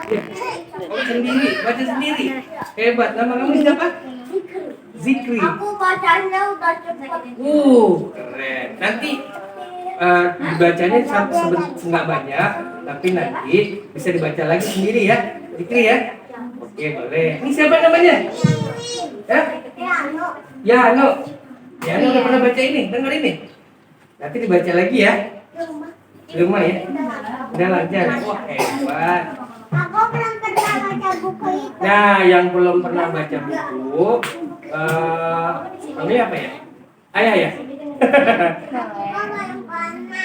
Ya. Oh, sendiri, baca sendiri. Hebat. Nama kamu siapa? Zikri. Aku bacanya udah cepet. Keren. Nanti dibacanya nggak banyak, tapi nanti bisa dibaca lagi sendiri ya, Zikri ya. Oke, boleh. Ini siapa namanya? Ya? Ya, Anu. Ya, Anu udah pernah baca ini, dengar ini. Nanti dibaca lagi ya. Belum ya? Udah lancar. Wah, hebat. Aku belum pernah baca buku itu. Nah, yang belum pernah baca buku, namanya apa ya? Ayah ya?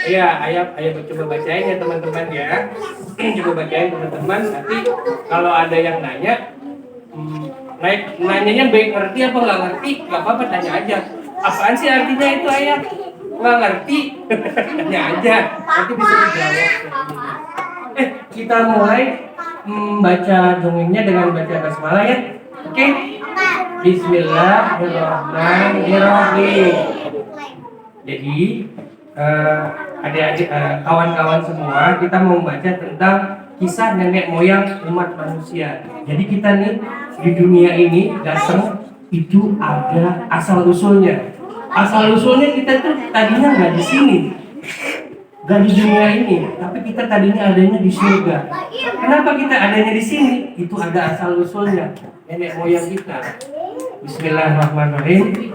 Iya, ayah coba bacain ya teman-teman ya. Coba bacain teman-teman. Nanti kalau ada yang nanya, nanyanya baik ngerti apa nggak ngerti, nggak apa-apa, tanya aja. Apaan sih artinya itu ayah? Nggak ngerti, tanya aja. Nanti bisa dijawab. Kita mulai baca dongengnya dengan baca basmalah ya. Oke? Bismillahirrahmanirrahim. Jadi adik-adik, kawan-kawan semua, kita mau membaca tentang kisah nenek moyang umat manusia. Jadi kita nih di dunia ini datang itu ada asal usulnya. Asal usulnya kita tuh tadinya nggak di sini, nggak di dunia ini, tapi kita tadinya adanya di surga. Kenapa kita adanya di sini? Itu ada asal usulnya nenek moyang kita. Bismillahirrahmanirrahim.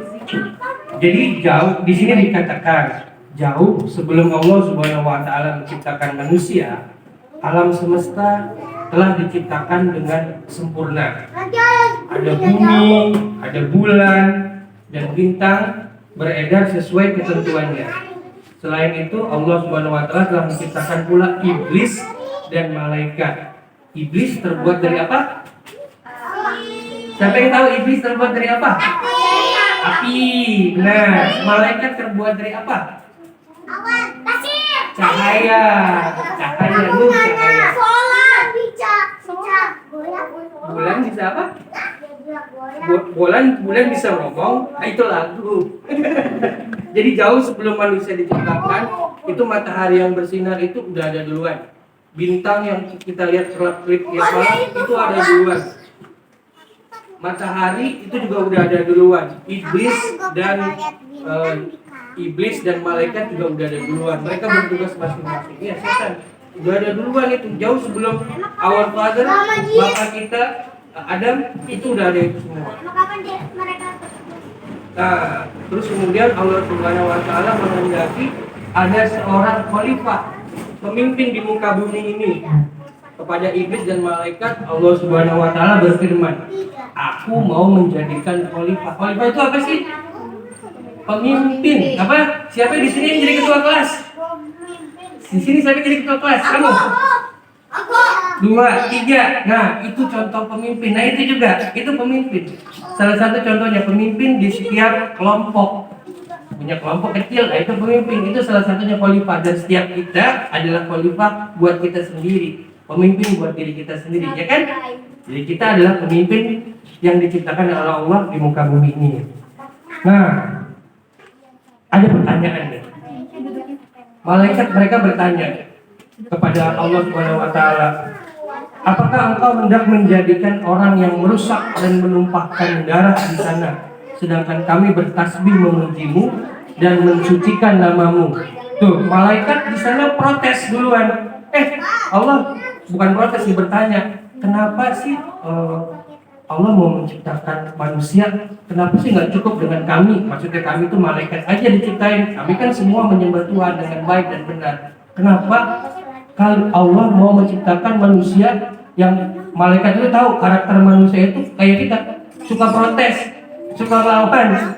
Jadi jauh di sini dikatakan jauh sebelum Allah Subhanahu wa taala menciptakan manusia, alam semesta telah diciptakan dengan sempurna. Ada bumi, ada bulan dan bintang beredar sesuai ketentuannya. Selain itu Allah Subhanahu wa taala telah menciptakan pula iblis dan malaikat. Iblis terbuat dari apa? Siapa yang tahu iblis terbuat dari apa? Api. Nah, malaikat terbuat dari apa? Awan, pasir. Cahaya. Cahaya lu cahaya. Solar, Bulan bisa apa? Bulan bisa ngomong. Nah, itu lagu. Jadi jauh sebelum manusia diciptakan, itu matahari yang bersinar itu udah ada duluan. Bintang yang kita lihat kelap-kelip tiap malam itu ada duluan. Matahari itu juga udah ada duluan. Iblis dan malaikat juga udah ada duluan. Mereka bertugas masing-masing. Iya, setan udah ada duluan itu jauh sebelum our father, bapak kita Adam itu udah ada itu semua. Nah, terus kemudian Allah Subhanahu wa taala menghendaki ada seorang khalifah, pemimpin di muka bumi ini. Kepada iblis dan malaikat, Allah Subhanahu wa taala berfirman, "Aku mau menjadikan khalifah." Khalifah itu apa sih? Pemimpin. Apa? Siapa di sini yang jadi ketua kelas? Di sini siapa yang jadi ketua kelas? Kamu? Aku. 2, 3. Nah, itu contoh pemimpin. Nah, itu juga, itu pemimpin. Salah satu contohnya pemimpin di setiap kelompok. Punya kelompok kecil, nah itu pemimpin. Itu salah satunya khalifah. Dan setiap kita adalah khalifah buat kita sendiri. Pemimpin buat diri kita sendiri, ya kan? Jadi kita adalah pemimpin yang diciptakan oleh Allah di muka bumi ini. Nah, ada pertanyaan nih. Malaikat mereka bertanya kepada Allah Subhanahu wa taala, "Apakah engkau hendak menjadikan orang yang merusak dan menumpahkan darah di sana, sedangkan kami bertasbih memujimu dan mensucikan namamu?" Tuh, malaikat di sana protes duluan. Allah bukan protes, dia bertanya, "Kenapa sih Allah mau menciptakan manusia? Kenapa sih nggak cukup dengan kami?" Maksudnya kami itu malaikat aja diciptain. Kami kan semua menyembah Tuhan dengan baik dan benar. Kenapa kalau Allah mau menciptakan manusia yang malaikat itu tahu karakter manusia itu kayak kita, suka protes, suka melawan,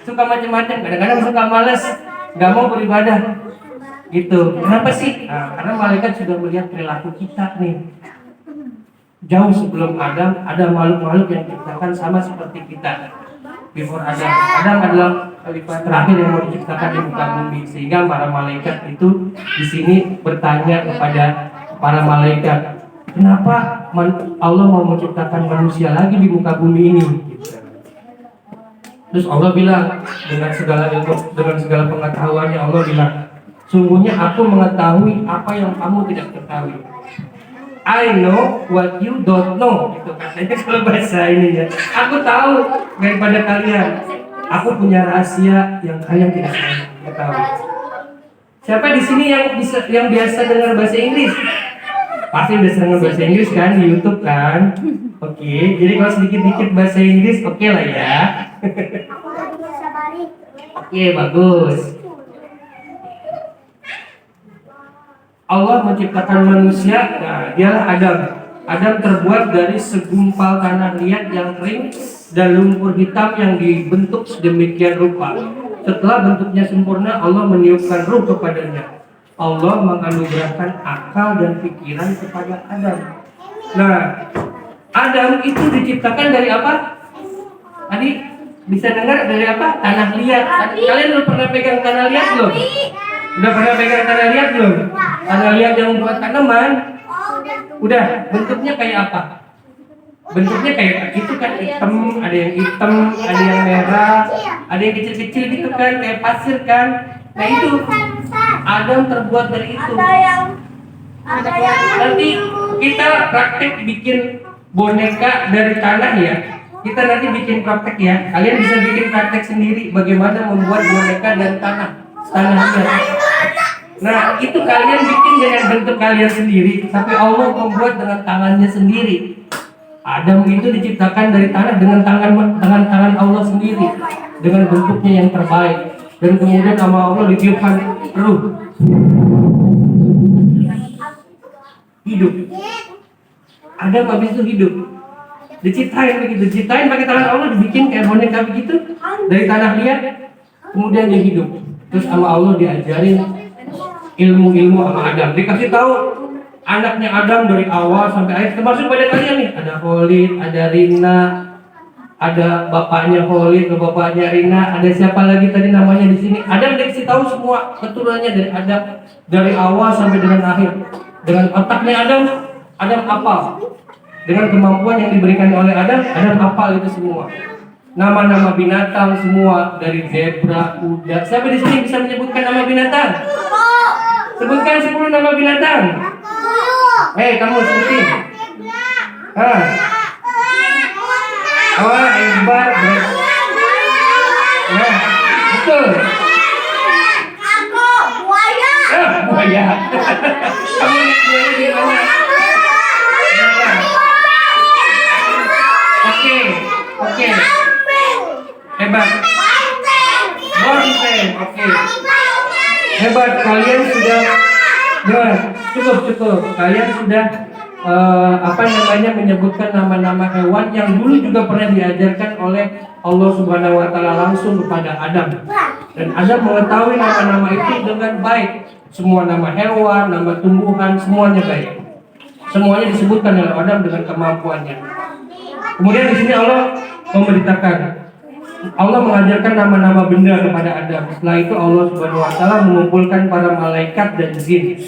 suka macam-macam, kadang-kadang suka malas, nggak mau beribadah, gitu. Kenapa sih? Nah, karena malaikat sudah melihat perilaku kita nih. Jauh sebelum Adam, ada makhluk-makhluk yang diciptakan sama seperti kita. Before Adam, Adam adalah khalifah terakhir yang mau diciptakan di muka bumi, sehingga para malaikat itu di sini bertanya kepada para malaikat, kenapa Allah mau menciptakan manusia lagi di muka bumi ini? Terus Allah bilang dengan segala ilmu, dengan segala pengetahuannya, Allah bilang, sungguhnya aku mengetahui apa yang kamu tidak ketahui. I know what you don't know. Itu katanya kalau bahasa ininya. Aku tahu daripada kalian. Aku punya rahasia yang kalian tidak tahu. Siapa di sini yang biasa dengar bahasa Inggris? Pasti udah sering bahasa Inggris kan di YouTube kan? Oke, jadi kalau sedikit-dikit bahasa Inggris oke lah ya. Aku lagi sabari. Oke, bagus. Allah menciptakan manusia, nah dialah Adam. Adam terbuat dari segumpal tanah liat yang kering dan lumpur hitam yang dibentuk sedemikian rupa. Setelah bentuknya sempurna, Allah meniupkan ruh kepadanya. Allah menganugerahkan akal dan pikiran kepada Adam. Nah, Adam itu diciptakan dari apa? Tadi bisa dengar dari apa? Tanah liat. Kalian udah pernah pegang tanah liat belum? Udah pernah pegang tanah liat belum? Tanah liat yang buat tanaman. Udah, bentuknya kayak apa? Bentuknya kayak itu kan hitam, ada yang hitam, ada yang merah, ada yang kecil-kecil gitu kan, kayak pasir kan. Nah itu Adam terbuat dari itu. Nanti kita praktek bikin boneka dari tanah ya. Kita nanti bikin praktek ya. Kalian bisa bikin praktek sendiri bagaimana membuat boneka dari tanah liat. Nah itu kalian bikin dengan bentuk kalian sendiri, tapi Allah membuat dengan tangannya sendiri. Adam itu diciptakan dari tanah dengan tangan Allah sendiri, dengan bentuknya yang terbaik. Dan kemudian sama Allah ditiupkan ruh, hidup. Adam habis itu hidup, diciptain begitu, diciptain pakai tangan Allah, dibikin kayak boneka begitu dari tanah liat. Kemudian dia hidup. Terus sama Allah diajarin ilmu-ilmu sama Adam, dikasih tahu anaknya Adam dari awal sampai akhir, termasuk pada kalian nih. Ada Khalid, ada Rina, ada bapaknya Khalid, bapaknya Rina, ada siapa lagi tadi namanya di sini. Adam dikasih tahu semua keturunannya dari Adam, dari awal sampai dengan akhir. Dengan otaknya Adam hafal. Dengan kemampuan yang diberikan oleh Adam hafal itu semua. Nama-nama binatang semua, dari zebra, kuda. Siapa di sini bisa menyebutkan nama binatang? Sebutkan 10 nama binatang. Kamu sebutin. Hebat. Nah, betul. Aku buaya. Buaya. Kamu lihat buaya di mana? Oke. Hebat. Bonsai. Oke. Hebat, kalian sudah cukup. Kalian sudah menyebutkan nama-nama hewan yang dulu juga pernah diajarkan oleh Allah Subhanahu wa taala langsung kepada Adam. Dan Adam mengetahui nama-nama itu dengan baik. Semua nama hewan, nama tumbuhan, semuanya baik. Semuanya disebutkan oleh Adam dengan kemampuannya. Kemudian di sini Allah memberitakan, Allah mengajarkan nama-nama benda kepada Adam. Setelah itu Allah Subhanahu wa taala mengumpulkan para malaikat dan jin.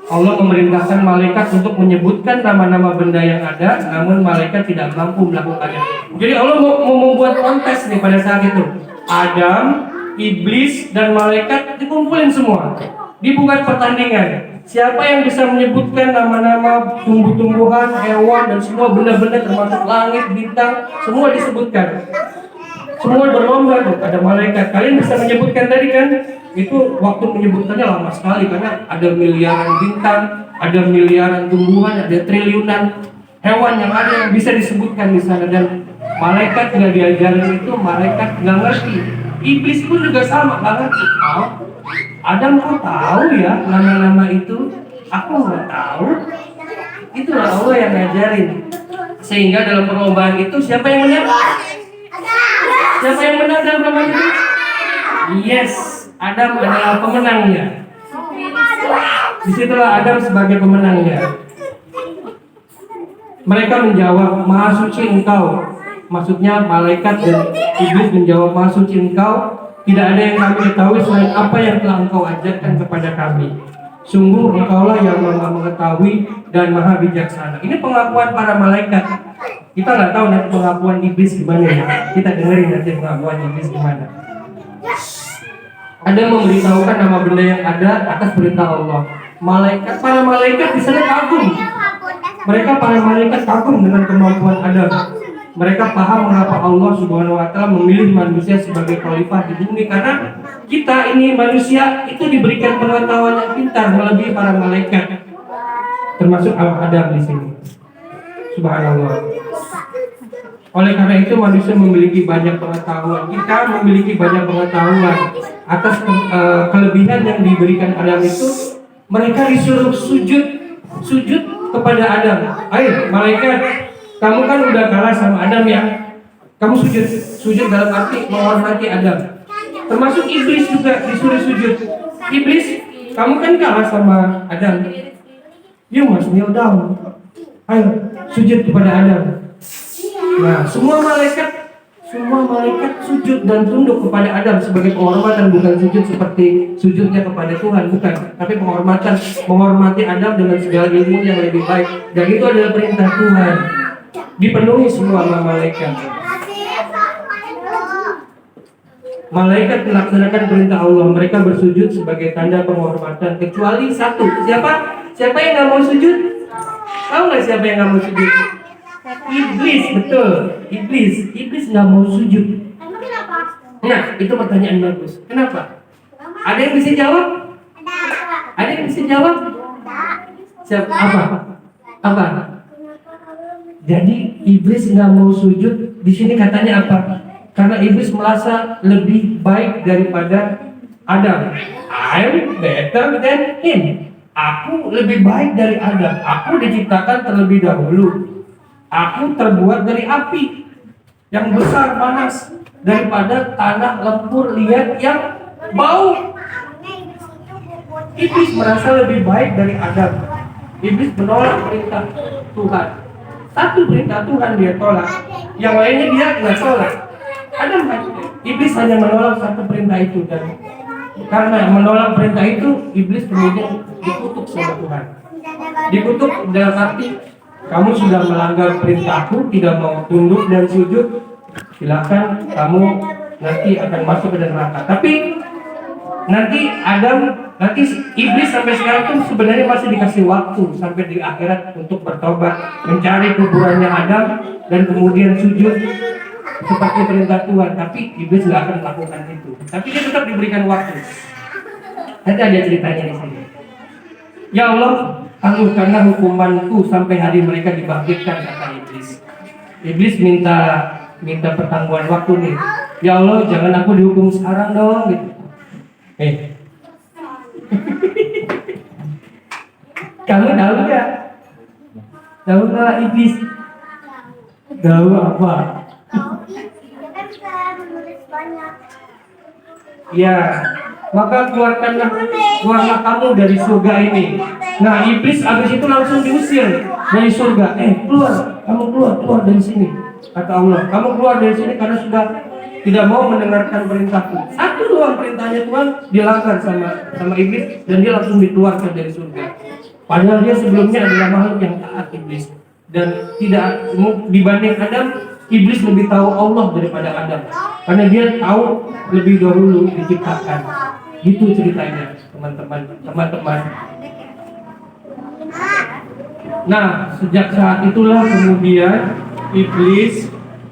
Allah memerintahkan malaikat untuk menyebutkan nama-nama benda yang ada, namun malaikat tidak mampu melakukannya. Jadi Allah mau membuat kontes nih pada saat itu. Adam, iblis, dan malaikat dikumpulin semua. Dibuat pertandingan. Siapa yang bisa menyebutkan nama-nama tumbuh-tumbuhan, hewan, dan semua benda-benda termasuk langit, bintang, semua disebutkan. Semua berlomba tuh, ada malaikat. Kalian bisa menyebutkan tadi kan? Itu waktu menyebutkannya lama sekali karena ada miliaran bintang, ada miliaran tumbuhan, ada triliunan hewan yang ada yang bisa disebutkan di sana. Dan malaikat nggak diajarin itu, malaikat nggak ngerti. Iblis pun juga sama, nggak ngerti. Adam kok tahu ya nama-nama itu? Aku nggak tahu. Itulah Allah yang ngajarin. Sehingga dalam perlombaan itu siapa yang menang? Siapa yang menang dalam perlombaan itu? Yes, Adam adalah pemenangnya. Disitulah Adam sebagai pemenangnya. Mereka menjawab, Maha Suci Engkau. Maksudnya malaikat dan iblis menjawab, Maha Suci Engkau. Tidak ada yang kami ketahui selain apa yang telah Engkau ajarkan kepada kami. Sungguh Engkaulah yang Maha mengetahui dan Maha bijaksana. Ini pengakuan para malaikat. Kita nggak tahu nanti pengakuan iblis gimana ya. Kita dengerin nanti pengakuan iblis gimana. Ada memberitahukan nama benda yang ada atas perintah Allah. Para malaikat di sana kagum. Mereka para malaikat kagum dengan kemampuan Adam. Mereka paham mengapa Allah Subhanahu wa taala memilih manusia sebagai khalifah di bumi, karena kita ini manusia itu diberikan pengetahuan yang pintar melebihi para malaikat. Termasuk Adam di sini. Subhanallah. Oleh karena itu manusia memiliki banyak pengetahuan. Kita memiliki banyak pengetahuan atas kelebihan yang diberikan Adam itu. Mereka disuruh sujud kepada Adam. Ayo malaikat, kamu kan udah kalah sama Adam ya. Kamu sujud dalam arti menghormati Adam. Termasuk iblis juga disuruh sujud. Iblis, kamu kan kalah sama Adam. You must kneel down. Ayo sujud kepada Adam. Nah, semua malaikat sujud dan tunduk kepada Adam sebagai penghormatan, bukan sujud seperti sujudnya kepada Tuhan, bukan, tapi penghormatan, menghormati Adam dengan segala ilmu yang lebih baik, dan itu adalah perintah Tuhan. Dipenuhi semua malaikat. Malaikat melaksanakan perintah Allah, mereka bersujud sebagai tanda penghormatan, kecuali satu. Siapa yang nggak mau sujud? Tahu nggak siapa yang nggak mau sujud? Iblis, betul. Iblis nggak mau sujud. Emang kenapa? Nah, itu pertanyaan bagus. Kenapa? Ada yang bisa jawab? Ada yang bisa jawab? Siapa? Apa? Jadi iblis nggak mau sujud. Di sini katanya apa? Karena iblis merasa lebih baik daripada Adam. I'm better than him. Aku lebih baik dari Adam. Aku diciptakan terlebih dahulu. Aku terbuat dari api yang besar panas daripada tanah lempur liat yang bau. Iblis merasa lebih baik dari Adam. Iblis menolak perintah Tuhan. Satu perintah Tuhan dia tolak, yang lainnya dia nggak tolak. Iblis hanya menolak satu perintah itu, dan karena menolak perintah itu, iblis kemudian dikutuk sama Tuhan. Dikutuk dalam arti, kamu sudah melanggar perintahku, tidak mau tunduk dan sujud, silakan kamu nanti akan masuk ke neraka. Tapi nanti iblis sampai sekarang tuh sebenarnya masih dikasih waktu sampai di akhirat untuk bertobat, mencari kuburannya Adam dan kemudian sujud seperti perintah Tuhan. Tapi iblis nggak akan melakukan itu. Tapi dia tetap diberikan waktu. Nanti ada ceritanya di sini. Ya Allah, tangguhkanlah hukumanku sampai hari mereka dibangkitkan, kata iblis. Iblis minta pertangguhan waktu nih. Ya Allah, jangan aku dihukum sekarang dong gitu. Kamu tahu nggak? Tahu nggak iblis? Tahu apa? Dia kan bisa menulis banyak. Ya, maka keluarlah kamu dari surga ini. Nah, iblis habis itu langsung diusir dari surga. Kamu keluar dari sini. Kata Allah, kamu keluar dari sini karena sudah tidak mau mendengarkan perintahku. Satu doang perintahnya Tuhan dilanggar sama iblis, dan dia langsung dikeluarkan dari surga. Padahal dia sebelumnya adalah makhluk yang taat iblis, dan tidak dibanding Adam, iblis lebih tahu Allah daripada Adam, karena dia tahu lebih dahulu diciptakan. Gitu ceritanya, teman-teman. Nah, sejak saat itulah kemudian iblis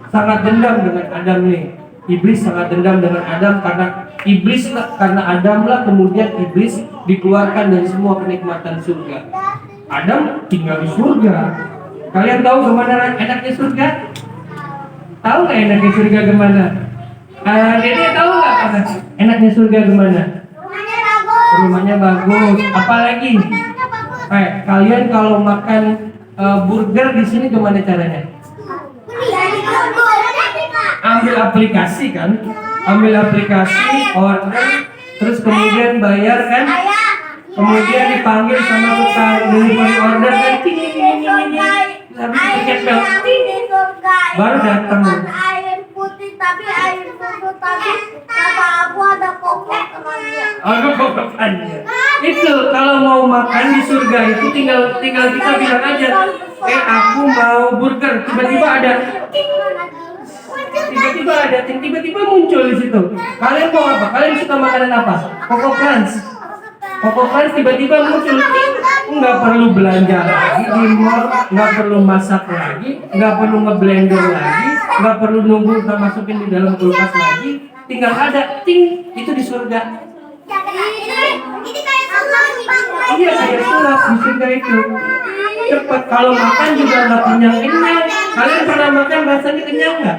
sangat dendam dengan Adam nih. Iblis sangat dendam dengan Adam karena Adam lah kemudian iblis dikeluarkan dari semua kenikmatan surga. Adam tinggal di surga. Kalian tahu kemana enaknya surga? Tahu nggak enaknya surga kemana? Dede tahu nggak enaknya surga kemana? Rumahnya bagus. Apalagi? Kalian kalau makan burger di sini gimana caranya? Ambil aplikasi, order, terus kemudian bayar kan, kemudian dipanggil sama tukang delivery order kan, habis tiket bel, baru datang. Air putih tapi air susu tapi sama aku ada kokok temannya. Kokokannya. Itu kalau mau makan di surga itu tinggal kita bilang aja, aku mau burger, tiba-tiba muncul di situ. Kalian mau apa? Kalian suka makanan apa? Koko Crunch tiba-tiba muncul. nggak perlu belanja lagi di mall, nggak perlu masak lagi, nggak perlu ngeblender lagi, nggak perlu nunggu kita masukin di dalam kulkas lagi, tinggal ada ting itu di surga. Ini kayak sulap nih. Iya kayak sulap di surga itu. Cepat kalau makan juga nggak kenyang. Kalian pernah makan rasanya kenyang nggak?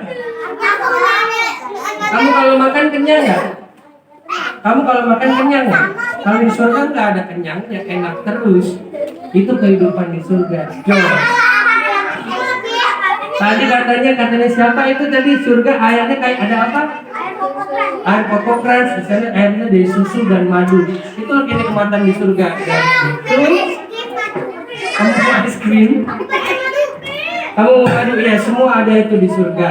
Kamu kalau makan kenyang nggak? Kamu kalau makan kenyang nggak? Kalau di surga nggak ada kenyangnya, enak terus. Itu kehidupan di surga. Coba. Tadi katanya siapa itu tadi surga airnya kayak ada apa? Air kokokras, di sana airnya dari susu dan madu. Itu kenikmatan di surga. Terus kamu mau es krim? Kamu mau madu? Ya semua ada itu di surga.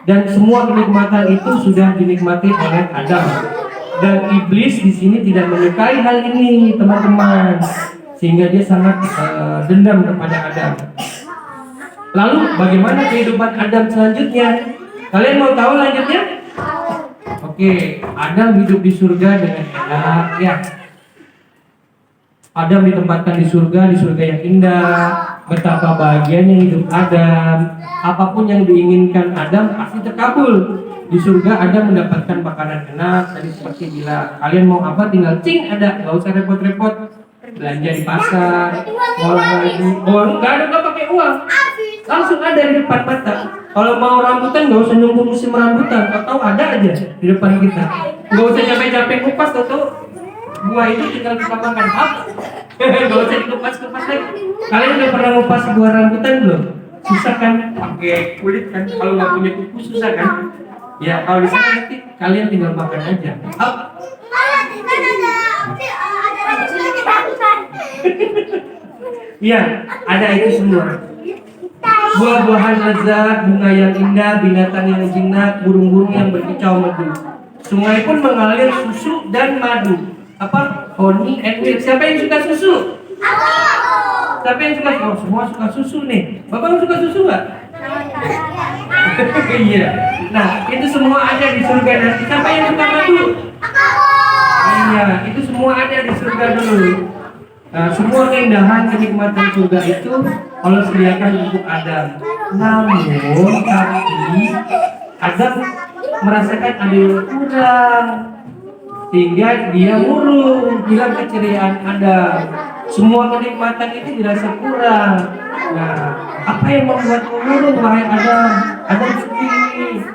Dan semua kenikmatan itu sudah dinikmati oleh Adam. Dan iblis di sini tidak menyukai hal ini, teman-teman, sehingga dia sangat dendam kepada Adam. Lalu bagaimana kehidupan Adam selanjutnya? Kalian mau tahu lanjutnya? Oke, Adam hidup di surga dengan enak, ya. Adam ditempatkan di surga yang indah. Betapa bahagianya hidup Adam. Apapun yang diinginkan Adam pasti terkabul. Di surga Adam mendapatkan makanan enak. Tadi seperti bilang, kalian mau apa tinggal cing ada, nggak usah repot-repot belanja di pasar. Nggak ada, nggak pakai uang, langsung ada di depan mata. Kalau mau rambutan nggak usah nunggu musim rambutan, atau ada aja di depan kita. Nggak usah capek-capek kupas, atau buah itu tinggal kita makan. Nggak usah dikupas-kupas lagi. Kalian udah pernah ngupas buah rambutan belum? Susah kan? Pakai kulit kan? Kalau nggak punya kuku susah kan? Ya kalau di sana nanti kalian tinggal makan aja. Iya, ada itu semua. Buah-buahan lezat, bunga yang indah, binatang yang jinak, burung-burung yang berkicau madu. Sungai pun mengalir susu dan madu. Apa? Honey and milk. Siapa yang suka susu? Siapa yang suka? Oh, semua suka susu nih. Bapak suka susu nggak? Iya. Nah, itu semua ada di surga nanti. Siapa yang suka madu? Iya, itu semua ada di surga dulu. Nah, semua keindahan kenikmatan surga itu Allah sediakan untuk Adam. Namun, tapi Adam merasakan ada yang kurang, sehingga dia murung, hilang keceriaan Adam. Semua kenikmatan itu dirasa kurang. Nah, apa yang membuatmu murung, wahai Adam? Adam sedih.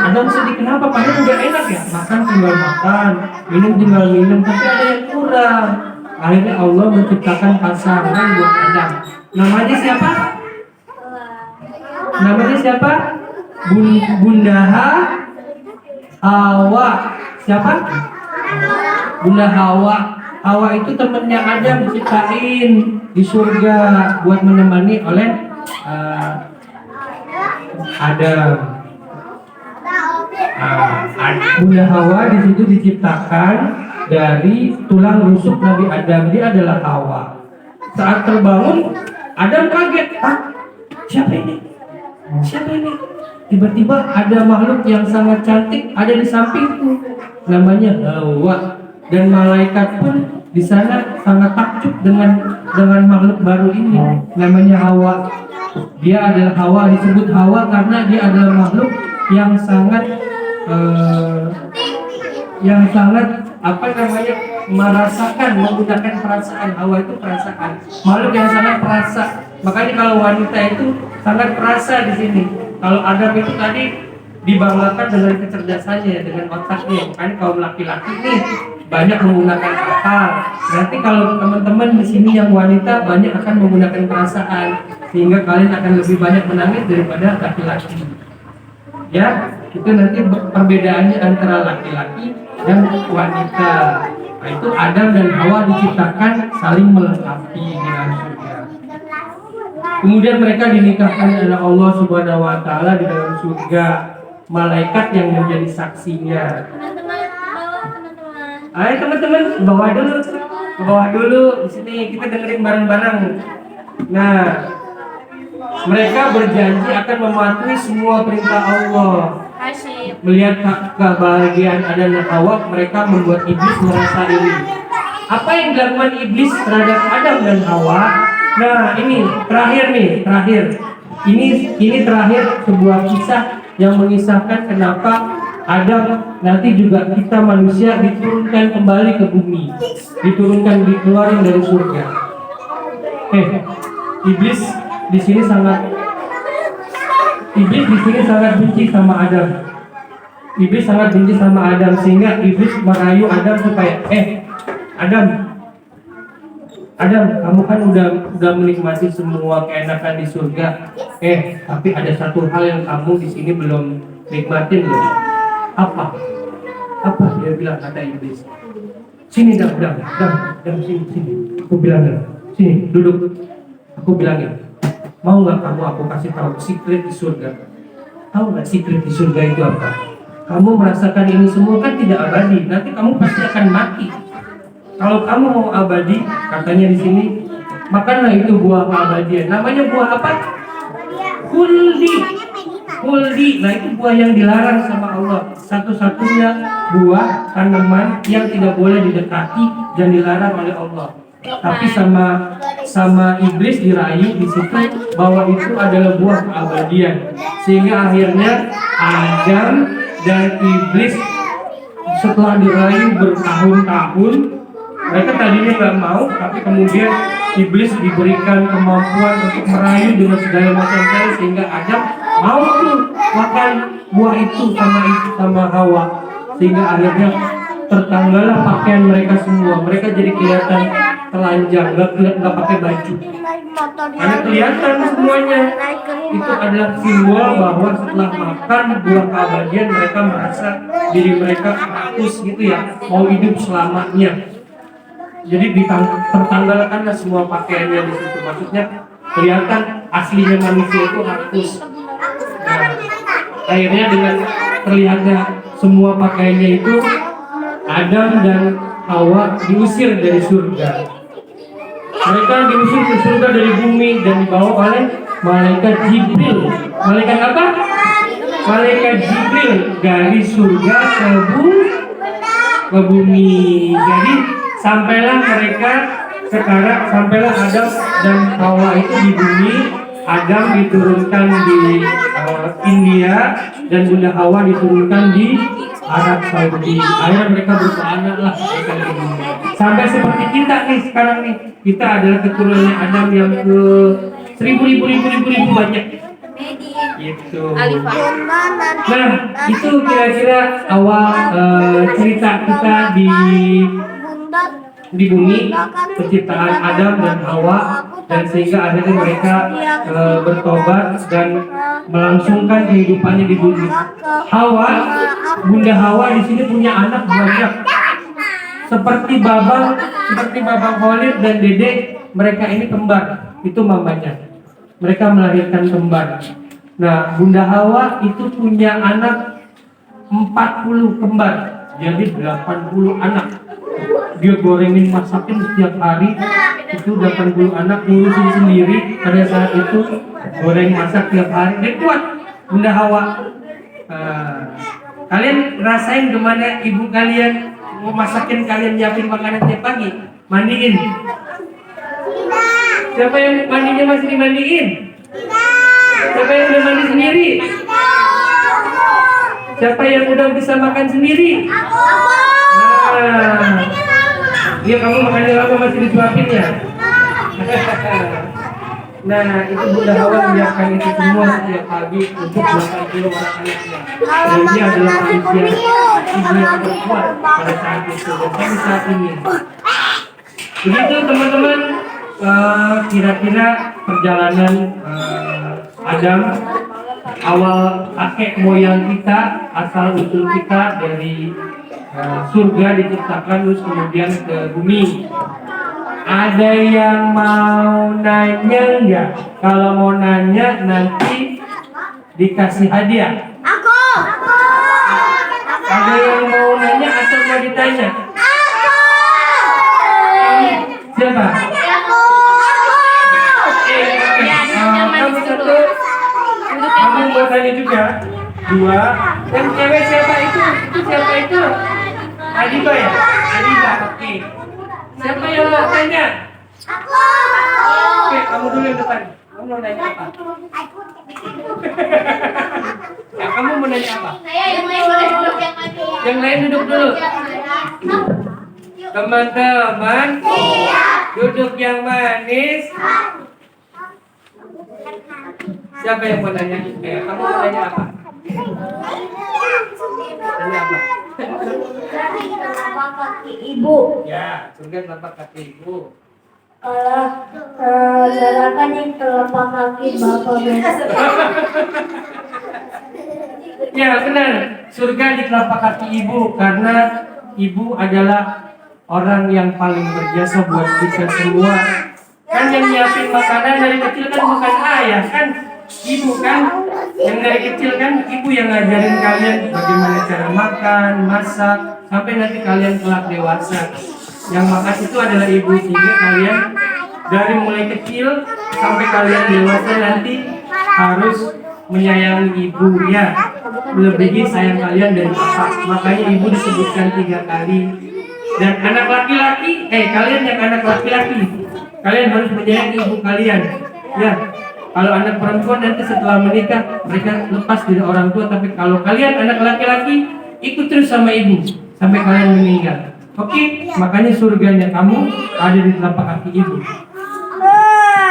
Adam sedih kenapa? Padahal udah enak ya, makan tinggal makan, minum tinggal minum, tapi ada yang kurang. Akhirnya Allah menciptakan pasangan buat Adam. Namanya siapa? Namanya siapa? Bunda Hawa. Siapa? Bunda Hawa. Hawa itu temannya Adam diciptain di surga buat menemani oleh Adam. Bunda Hawa di situ diciptakan dari tulang rusuk Nabi Adam. Dia adalah Hawa. Saat terbangun, Adam kaget. Siapa ini? Siapa ini? Tiba-tiba ada makhluk yang sangat cantik ada di sampingku. Namanya Hawa. Dan malaikat pun di sana sangat takjub dengan makhluk baru ini. Namanya Hawa. Dia adalah Hawa, disebut Hawa karena dia adalah makhluk yang sangat merasakan, menggunakan perasaan. Hawa itu perasaan, makhluk yang sangat perasa. Makanya kalau wanita itu sangat perasa di sini. Kalau Adam itu tadi dibanggakan dengan kecerdasannya, dengan otaknya. Makanya kaum laki-laki nih banyak menggunakan akal. Nanti kalau teman-teman di sini yang wanita banyak akan menggunakan perasaan, sehingga kalian akan lebih banyak menangis daripada laki-laki. Ya, itu nanti perbedaannya antara laki-laki dan wanita. Nah, itu Adam dan Hawa diciptakan saling melengkapi di dalam surga. Kemudian mereka dinikahkan oleh Allah Subhanahu wa taala di dalam surga. Malaikat yang menjadi saksinya. Ayo teman-teman, ke bawah dulu di sini kita dengerin bareng-bareng. Nah, mereka berjanji akan mematuhi semua perintah Allah. Melihat kebahagiaan Adam dan Hawa, mereka membuat iblis merasa iri. Apa yang dilakukan iblis terhadap Adam dan Hawa? Nah, ini terakhir. Ini terakhir sebuah kisah yang mengisahkan kenapa Adam nanti juga kita manusia diturunkan kembali ke bumi, dikeluarin dari surga. Iblis di sini sangat benci sama Adam. Iblis sangat benci sama Adam sehingga iblis merayu Adam supaya Adam, kamu kan udah menikmati semua keenakan di surga. Tapi ada satu hal yang kamu di sini belum nikmatin loh. Apa dia bilang, kata iblis. Sini Adam, sini. Aku bilangin. Sini, duduk. Aku bilangin. Mau nggak kamu aku kasih tahu secret di surga? Tahu nggak secret di surga itu apa? Kamu merasakan ini semua kan tidak abadi. Nanti kamu pasti akan mati. Kalau kamu mau abadi, katanya di sini, makanlah itu buah keabadian. Namanya buah apa? Khuldi. Nah, itu buah yang dilarang sama Allah. Satu-satunya buah tanaman yang tidak boleh didekati dan dilarang oleh Allah. Tapi sama iblis dirayu di situ bahwa itu adalah buah keabadian. Sehingga akhirnya Adam dan iblis setelah dirayu bertahun-tahun, mereka tadinya nggak mau, tapi kemudian iblis diberikan kemampuan untuk merayu dengan segala macam cara sehingga Adam mau tuh makan buah itu sama Hawa, sehingga akhirnya tertanggallah pakaian mereka semua. Mereka jadi kelihatan telanjang, nggak pakai baju, karena kelihatan semuanya. Itu adalah simbol bahwa setelah makan buah keabadian mereka merasa diri mereka rakus gitu ya, mau hidup selamanya. Jadi tertanggalkanlah semua pakaiannya di situ. Maksudnya kelihatan aslinya manusia itu rakus. Nah, akhirnya dengan terlihatnya semua pakaiannya itu, Adam dan Hawa diusir dari surga. Mereka diusir ke surga dari bumi dan dibawa oleh malaikat Jibril. Malaikat apa? Malaikat Jibril dari surga ke bumi. Jadi sampailah Adam dan Hawa itu di bumi. Adam diturunkan di India dan Bunda Hawa diturunkan di Arab Saudi. Akhirnya mereka beranak lah di bumi. Sampai seperti kita nih sekarang nih, kita adalah keturunan Adam yang ke ribu banyak. Gitu. Nah, itu kira-kira awal cerita kita di bumi, penciptaan Adam dan Hawa, dan sehingga akhirnya mereka bertobat dan melangsungkan kehidupannya di bumi. Bunda Hawa di sini punya anak banyak, seperti Babang Khalid dan Dede. Mereka ini kembar, itu mamanya. Mereka melahirkan kembar. Nah, Bunda Hawa itu punya anak 40 kembar, jadi 80 anak. Dia gorengin, masakin setiap hari. Itu 80 anak, ngurusin sendiri pada saat itu, goreng masak tiap hari. Dia kuat, Bunda Hawa. Kalian rasain gimana ibu kalian mau masakin kalian, nyiapin makanan tiap pagi, mandiin? Siapa yang mandinya masih dimandiin? Siapa yang udah mandi sendiri? Siapa yang udah bisa makan sendiri? Iya, kamu makannya lama masih disuapin ya? Nah, itu Bunda Hawa menyiapkan itu semua setiap pagi untuk 80 anak-anaknya. Dan dia adalah manusia ibu yang terkuat pada saat itu dan sampai saat ini. Begitu teman-teman, kira-kira perjalanan Adam, awal kakek moyang kita, asal usul kita dari surga diciptakan terus kemudian ke bumi. Ada yang mau nanya nggak? Kalau mau nanya nanti dikasih hadiah. Aku. Ada yang mau nanya atau mau ditanya? Siapa? Kamu satu. Kamu mau tanya juga? Dua. Yang cewek siapa itu? Itu siapa itu? Adiba ya? Adiba, oke. Siapa yang mau tanya? Aku. Oke, kamu dulu yang depan. Kamu mau nanya apa? Ya, kamu mau nanya apa? Yang lain boleh duduk yang mati. Yang lain duduk dulu. Teman-teman, duduk yang manis. Siapa yang mau nanya? Kamu mau nanya apa? Nanya apa? Kaki ibu. Ya, surga telapak kaki ibu. Sedangkan yang telapak kaki bapak besar. Ya, benar. Surga di telapak kaki ibu karena ibu adalah orang yang paling berjasa buat kita semua. Kan yang nyiapin makanan dari kecil kan bukan ayah, kan ibu kan. Yang dari kecil kan ibu yang ngajarin kalian bagaimana cara makan, masak, sampai nanti kalian kelak dewasa. Yang makan itu adalah ibu, sehingga kalian dari mulai kecil sampai kalian dewasa nanti harus menyayangi ibu ya, melebihi sayang kalian dari bapak. Makanya ibu disebutkan 3 kali. Dan anak laki-laki, kalian yang anak laki-laki, kalian harus menyayangi ibu kalian ya. Kalau anak perempuan nanti setelah menikah mereka lepas dari orang tua, tapi kalau kalian anak laki-laki ikut terus sama ibu sampai kalian meninggal. Oke, makanya surganya kamu ada di telapak kaki ibu.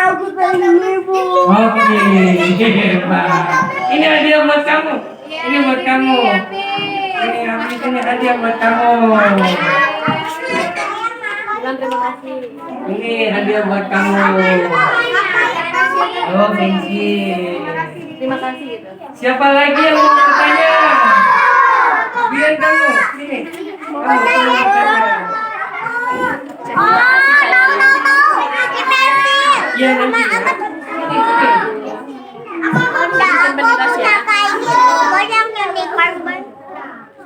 Aku pengen ibu. Oke, hebat. Ini hadiah buat kamu. Ini buat kamu. Ini hadiah buat kamu. Terima kasih. Ini hadiah buat kamu. Oh, bensin. Terima kasih gitu. Siapa lagi yang mau bertanya? Biar kamu. Sini. Kamu mau bertanya. Iya, nanti.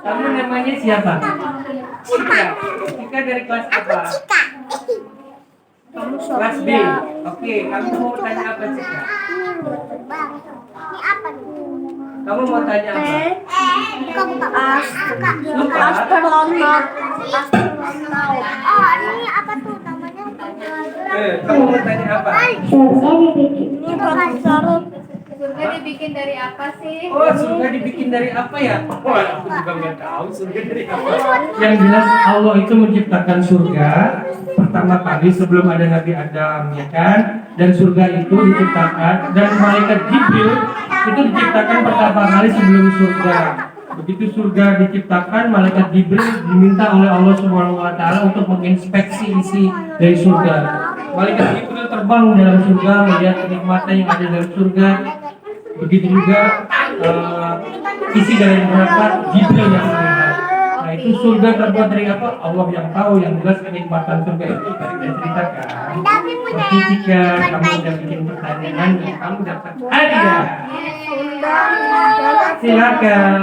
Kamu namanya siapa? Cika. Cika dari kelas apa? Kelas B. Oke, kamu mau tanya apa, Cika? Kamu mau tanya apa? Lupa? Astronot. Oh, ini apa tuh namanya? Kamu mau tanya apa? Ini profesor. Surga dibikin dari apa sih? Oh, surga dibikin dari apa ya? Wah, aku juga nggak tahu surga dari apa. Yang jelas Allah itu menciptakan surga pertama kali sebelum ada Nabi Adam, ya kan? Dan surga itu diciptakan dan malaikat Jibril itu diciptakan pertama kali sebelum surga. Begitu surga diciptakan, malaikat Jibril diminta oleh Allah Subhanahu wa taala untuk menginspeksi isi dari surga. Malaikat Jibril terbang dalam surga melihat kenikmatan yang ada dalam surga. Begitu juga isi dari neraka, Jibril yang melihat. Nah, itu surga terbuat dari apa? Allah yang tahu, yang jelas kenikmatan surga itu tadi saya ceritakan. Oke, jika kamu udah bikin pertanyaan dan kamu dapat hadiah, silakan.